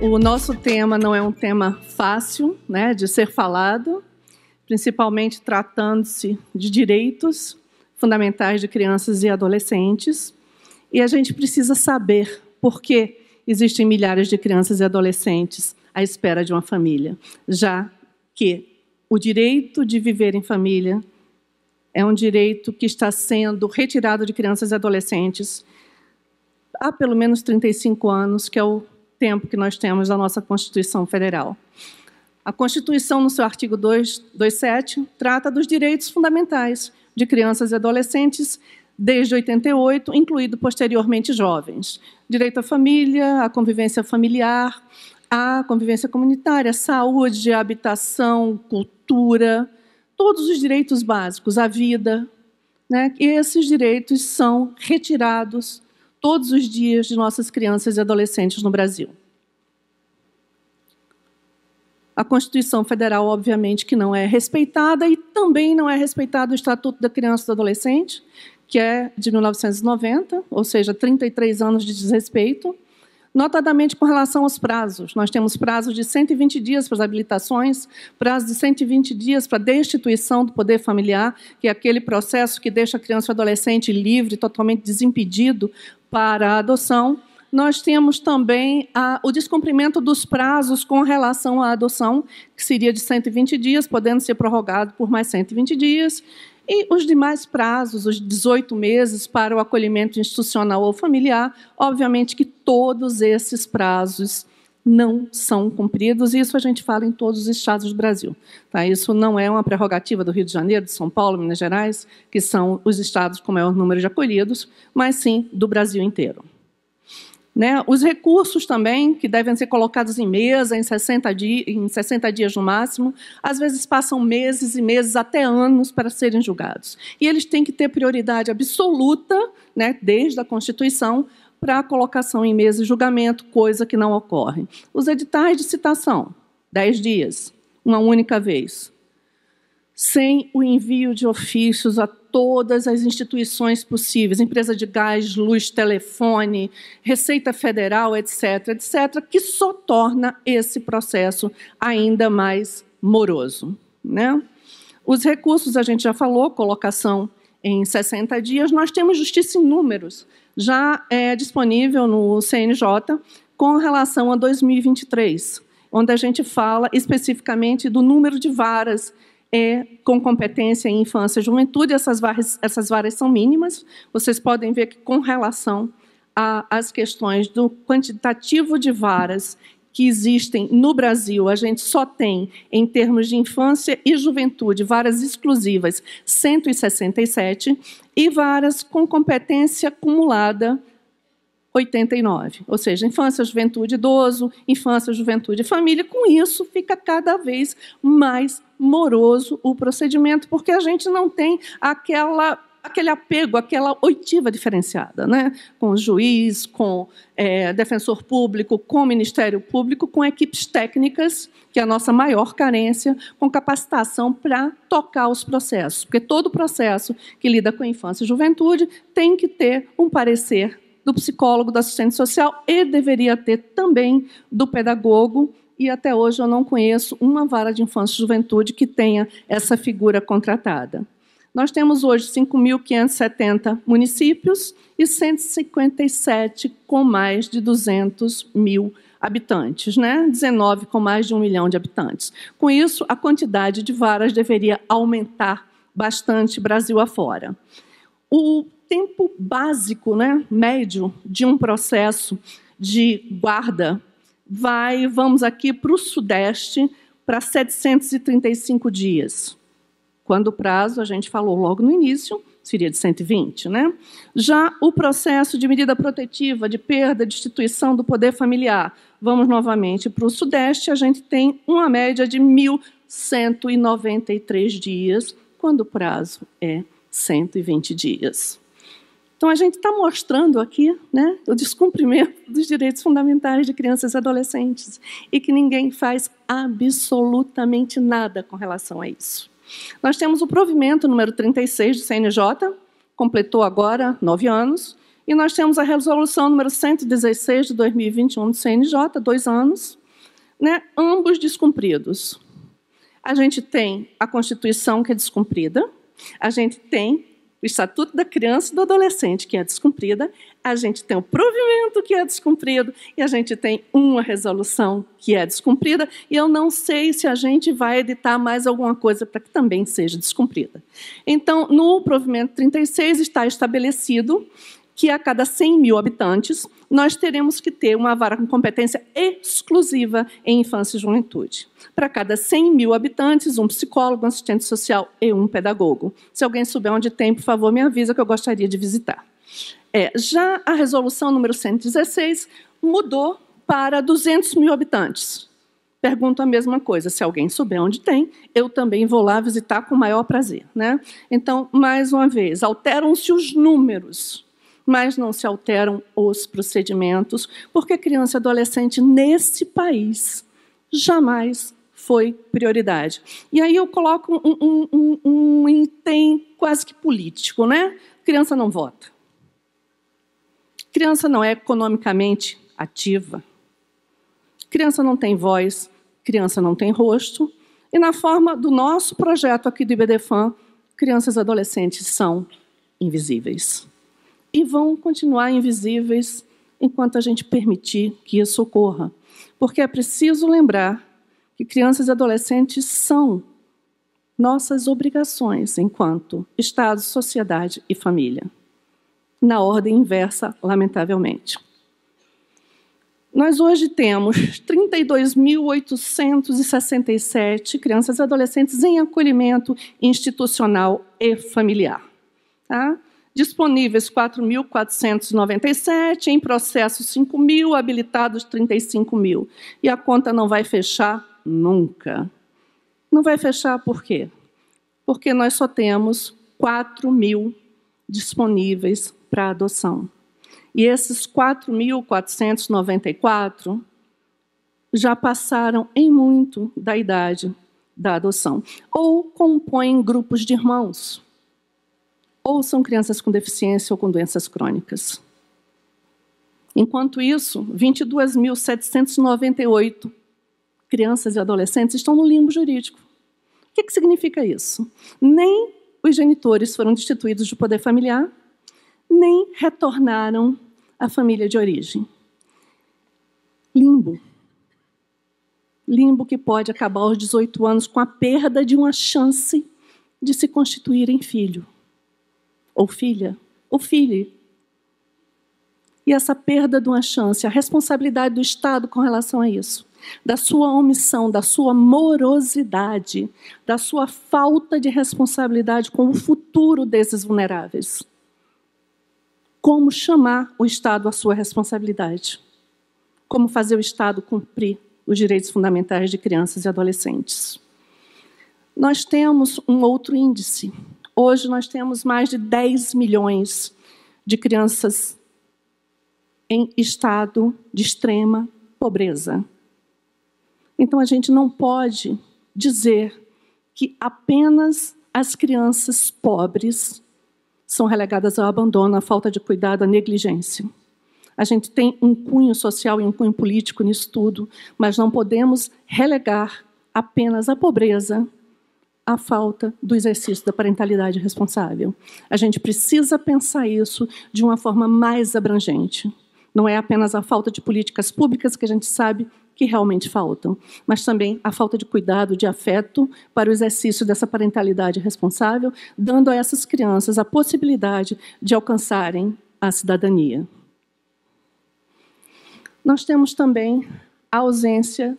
O nosso tema não é um tema fácil, né, de ser falado, principalmente tratando-se de direitos fundamentais de crianças e adolescentes. E a gente precisa saber por que existem milhares de crianças e adolescentes à espera de uma família, já que o direito de viver em família é um direito que está sendo retirado de crianças e adolescentes há pelo menos 35 anos, que é o tempo que nós temos da nossa Constituição Federal. A Constituição, no seu artigo 227, trata dos direitos fundamentais de crianças e adolescentes desde 88, incluído posteriormente jovens. Direito à família, à convivência familiar, à convivência comunitária, saúde, habitação, cultura, todos os direitos básicos, à vida, né? E esses direitos são retirados todos os dias de nossas crianças e adolescentes no Brasil. A Constituição Federal, obviamente, que não é respeitada, e também não é respeitado o Estatuto da Criança e do Adolescente, que é de 1990, ou seja, 33 anos de desrespeito, notadamente com relação aos prazos. Nós temos prazo de 120 dias para as habilitações, prazo de 120 dias para a destituição do poder familiar, que é aquele processo que deixa a criança e o adolescente livre, totalmente desimpedido para a adoção. Nós temos também o descumprimento dos prazos com relação à adoção, que seria de 120 dias, podendo ser prorrogado por mais 120 dias, e os demais prazos, os 18 meses para o acolhimento institucional ou familiar, obviamente que todos esses prazos não são cumpridos, e isso a gente fala em todos os estados do Brasil. Tá? Isso não é uma prerrogativa do Rio de Janeiro, de São Paulo, Minas Gerais, que são os estados com maior número de acolhidos, mas sim do Brasil inteiro. Né? Os recursos também, que devem ser colocados em mesa em 60 dias no máximo, às vezes passam meses e meses, até anos, para serem julgados. E eles têm que ter prioridade absoluta, né, desde a Constituição, para a colocação em mesa e julgamento, coisa que não ocorre. Os editais de citação, 10 dias, uma única vez. Sem o envio de ofícios a todas as instituições possíveis, empresa de gás, luz, telefone, Receita Federal, etc., etc., que só torna esse processo ainda mais moroso. Né? Os recursos, a gente já falou, colocação em 60 dias. Nós temos justiça em números, já é disponível no CNJ, com relação a 2023, onde a gente fala especificamente do número de varas com competência em infância e juventude. Essas varas são mínimas. Vocês podem ver que, com relação às questões do quantitativo de varas que existem no Brasil, a gente só tem, em termos de infância e juventude, varas exclusivas, 167, e varas com competência acumulada, 89, ou seja, infância, juventude, idoso, infância, juventude e família. Com isso, fica cada vez mais moroso o procedimento, porque a gente não tem aquele apego, aquela oitiva diferenciada, né? Com o juiz, com defensor público, com o Ministério Público, com equipes técnicas, que é a nossa maior carência, com capacitação para tocar os processos, porque todo processo que lida com infância e juventude tem que ter um parecer do psicólogo, do assistente social, e deveria ter também do pedagogo, e até hoje eu não conheço uma vara de infância e juventude que tenha essa figura contratada. Nós temos hoje 5.570 municípios e 157 com mais de 200 mil habitantes, né? 19 com mais de 1 milhão de habitantes. Com isso, a quantidade de varas deveria aumentar bastante Brasil afora. O tempo básico, né, médio, de um processo de guarda vamos aqui para o Sudeste, para 735 dias. Quando o prazo, a gente falou logo no início, seria de 120. Né? Já o processo de medida protetiva, de perda, de instituição do poder familiar, vamos novamente para o Sudeste, a gente tem uma média de 1.193 dias, quando o prazo é 120 dias. Então, a gente está mostrando aqui, né, o descumprimento dos direitos fundamentais de crianças e adolescentes, e que ninguém faz absolutamente nada com relação a isso. Nós temos o provimento número 36 do CNJ, completou agora 9 anos, E nós temos a resolução número 116 de 2021 do CNJ, 2 anos, né, ambos descumpridos. A gente tem a Constituição, que é descumprida, a gente tem o Estatuto da Criança e do Adolescente, que é descumprida, a gente tem o provimento, que é descumprido, e a gente tem uma resolução que é descumprida, e eu não sei se a gente vai editar mais alguma coisa para que também seja descumprida. Então, no provimento 36 está estabelecido que a cada 100 mil habitantes, nós teremos que ter uma vara com competência exclusiva em infância e juventude. Para cada 100 mil habitantes, um psicólogo, um assistente social e um pedagogo. Se alguém souber onde tem, por favor, me avisa que eu gostaria de visitar. Já a resolução número 116 mudou para 200 mil habitantes. Pergunto a mesma coisa, se alguém souber onde tem, eu também vou lá visitar com o maior prazer, né? Então, mais uma vez, alteram-se os números, mas não se alteram os procedimentos, porque criança e adolescente nesse país jamais foi prioridade. E aí eu coloco um item quase que político, né? Criança não vota. Criança não é economicamente ativa. Criança não tem voz, criança não tem rosto. E na forma do nosso projeto aqui do IBDFAM, crianças e adolescentes são invisíveis. E vão continuar invisíveis enquanto a gente permitir que isso ocorra. Porque é preciso lembrar que crianças e adolescentes são nossas obrigações enquanto Estado, sociedade e família. Na ordem inversa, lamentavelmente. Nós hoje temos 32.867 crianças e adolescentes em acolhimento institucional e familiar. Tá? Disponíveis 4.497, em processo 5.000, habilitados 35.000. E a conta não vai fechar nunca. Não vai fechar por quê? Porque nós só temos 4.000 disponíveis para adoção. E esses 4.494 já passaram em muito da idade da adoção. Ou compõem grupos de irmãos. Ou são crianças com deficiência ou com doenças crônicas. Enquanto isso, 22.798 crianças e adolescentes estão no limbo jurídico. O que significa isso? Nem os genitores foram destituídos do poder familiar, nem retornaram à família de origem. Limbo. Limbo que pode acabar aos 18 anos com a perda de uma chance de se constituir em filho. Ou filha, ou filho. E essa perda de uma chance, a responsabilidade do Estado com relação a isso, da sua omissão, da sua morosidade, da sua falta de responsabilidade com o futuro desses vulneráveis. Como chamar o Estado à sua responsabilidade? Como fazer o Estado cumprir os direitos fundamentais de crianças e adolescentes? Nós temos um outro índice. Hoje nós temos mais de 10 milhões de crianças em estado de extrema pobreza. Então a gente não pode dizer que apenas as crianças pobres são relegadas ao abandono, à falta de cuidado, à negligência. A gente tem um cunho social e um cunho político nisso tudo, mas não podemos relegar apenas a pobreza à falta do exercício da parentalidade responsável. A gente precisa pensar isso de uma forma mais abrangente. Não é apenas a falta de políticas públicas que a gente sabe que realmente faltam, mas também a falta de cuidado, de afeto para o exercício dessa parentalidade responsável, dando a essas crianças a possibilidade de alcançarem a cidadania. Nós temos também a ausência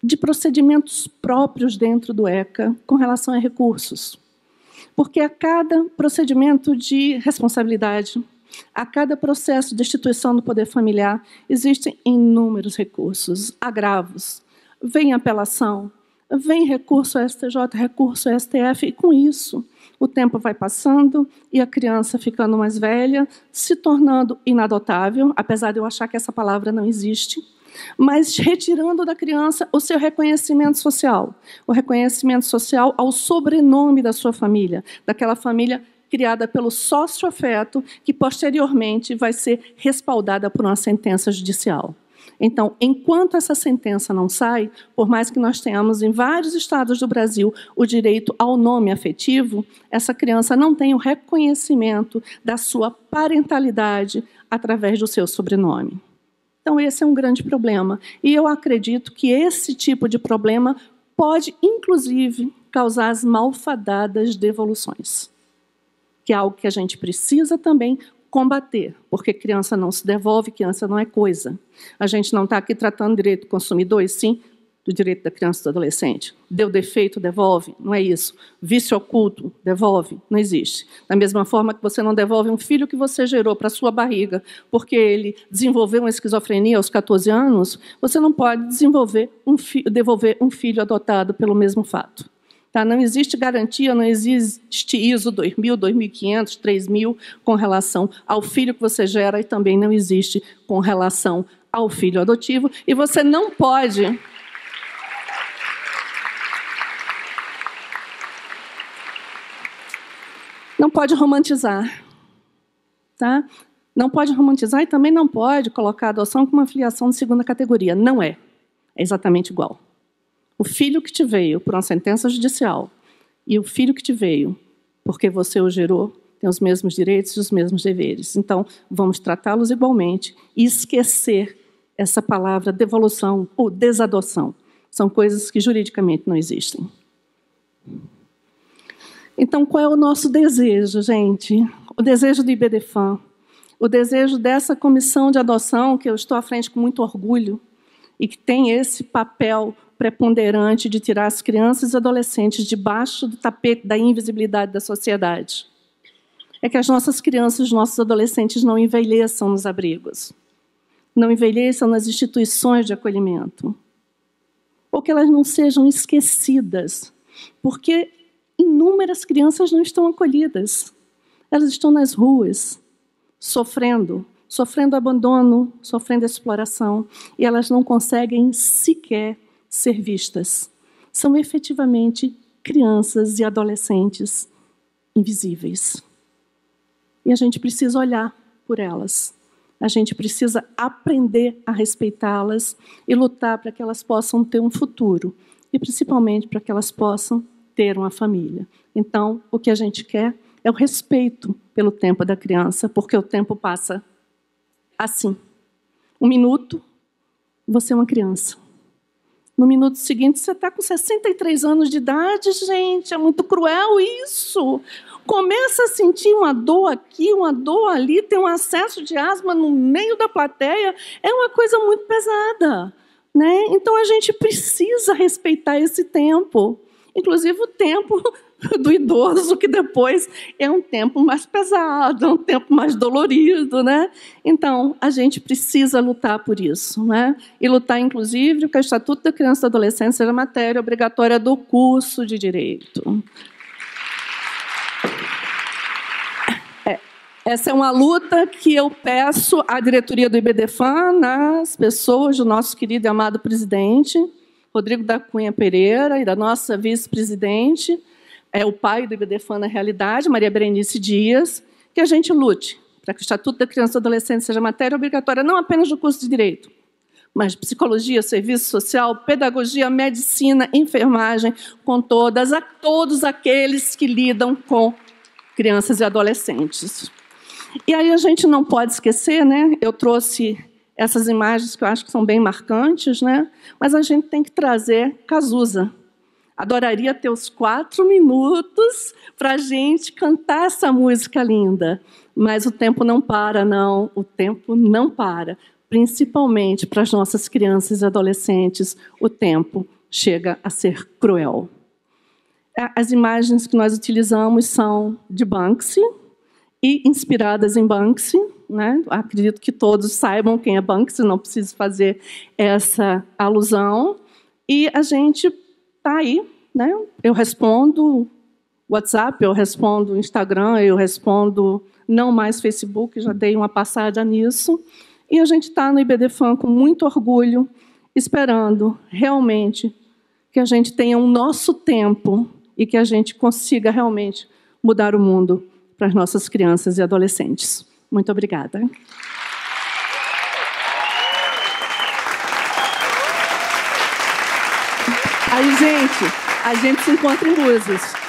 de procedimentos próprios dentro do ECA com relação a recursos. Porque a cada procedimento de responsabilidade, a cada processo de destituição do poder familiar, existem inúmeros recursos, agravos. Vem apelação, vem recurso ao STJ, recurso ao STF, e com isso o tempo vai passando e a criança ficando mais velha, se tornando inadotável, apesar de eu achar que essa palavra não existe, mas retirando da criança o seu reconhecimento social, o reconhecimento social ao sobrenome da sua família, daquela família criada pelo sócio-afeto, que posteriormente vai ser respaldada por uma sentença judicial. Então, enquanto essa sentença não sai, por mais que nós tenhamos em vários estados do Brasil o direito ao nome afetivo, essa criança não tem o reconhecimento da sua parentalidade através do seu sobrenome. Então, esse é um grande problema. E eu acredito que esse tipo de problema pode, inclusive, causar as malfadadas devoluções, que é algo que a gente precisa também combater, porque criança não se devolve, criança não é coisa. A gente não está aqui tratando direito do consumidor, e sim do direito da criança e do adolescente. Deu defeito, devolve? Não é isso. Vício oculto, devolve? Não existe. Da mesma forma que você não devolve um filho que você gerou para a sua barriga, porque ele desenvolveu uma esquizofrenia aos 14 anos, você não pode devolver um filho adotado pelo mesmo fato. Tá? Não existe garantia, não existe ISO 2000, 2500, 3000 com relação ao filho que você gera e também não existe com relação ao filho adotivo. E você não pode... Não pode romantizar. Tá? Não pode romantizar e também não pode colocar a adoção como uma filiação de segunda categoria. Não é. É exatamente igual. O filho que te veio por uma sentença judicial e o filho que te veio porque você o gerou tem os mesmos direitos e os mesmos deveres. Então, vamos tratá-los igualmente e esquecer essa palavra devolução ou desadoção. São coisas que juridicamente não existem. Então, qual é o nosso desejo, gente? O desejo do IBDFAN, o desejo dessa comissão de adoção, que eu estou à frente com muito orgulho, e que tem esse papel preponderante de tirar as crianças e adolescentes debaixo do tapete da invisibilidade da sociedade. É que as nossas crianças e os nossos adolescentes não envelheçam nos abrigos, não envelheçam nas instituições de acolhimento, ou que elas não sejam esquecidas, porque inúmeras crianças não estão acolhidas. Elas estão nas ruas, sofrendo abandono, sofrendo exploração, e elas não conseguem sequer ser vistas. São efetivamente crianças e adolescentes invisíveis. E a gente precisa olhar por elas. A gente precisa aprender a respeitá-las e lutar para que elas possam ter um futuro, e principalmente para que elas possam ter uma família. Então, o que a gente quer é o respeito pelo tempo da criança, porque o tempo passa assim. 1 minuto, você é uma criança. No minuto seguinte, você está com 63 anos de idade, gente. É muito cruel isso. Começa a sentir uma dor aqui, uma dor ali, tem um acesso de asma no meio da plateia. É uma coisa muito pesada, né? Então, a gente precisa respeitar esse tempo. Inclusive, o tempo do idoso, que depois é um tempo mais pesado, é um tempo mais dolorido, né? Então, a gente precisa lutar por isso, né? E lutar, inclusive, para que o Estatuto da Criança e do Adolescente seja matéria obrigatória do curso de Direito. Essa é uma luta que eu peço à diretoria do IBDFAN, nas pessoas do nosso querido e amado presidente, Rodrigo da Cunha Pereira, e da nossa vice-presidente, o pai do IBDFAN na realidade, Maria Berenice Dias, que a gente lute para que o Estatuto da Criança e do Adolescente seja matéria obrigatória não apenas do curso de Direito, mas psicologia, serviço social, pedagogia, medicina, enfermagem, com todos aqueles que lidam com crianças e adolescentes. E aí a gente não pode esquecer, né? Eu trouxe essas imagens que eu acho que são bem marcantes, né? Mas a gente tem que trazer Cazuza. Adoraria ter os 4 minutos para a gente cantar essa música linda. Mas o tempo não para, não. O tempo não para. Principalmente para as nossas crianças e adolescentes, o tempo chega a ser cruel. As imagens que nós utilizamos são de Banksy e inspiradas em Banksy, né? Acredito que todos saibam quem é Banksy, não preciso fazer essa alusão. E a gente está aí, né? Eu respondo WhatsApp, eu respondo Instagram, eu respondo não mais Facebook, já dei uma passada nisso. E a gente está no IBDFAN com muito orgulho, esperando realmente que a gente tenha o nosso tempo e que a gente consiga realmente mudar o mundo para as nossas crianças e adolescentes. Muito obrigada. Aí, gente, a gente se encontra em Búzios.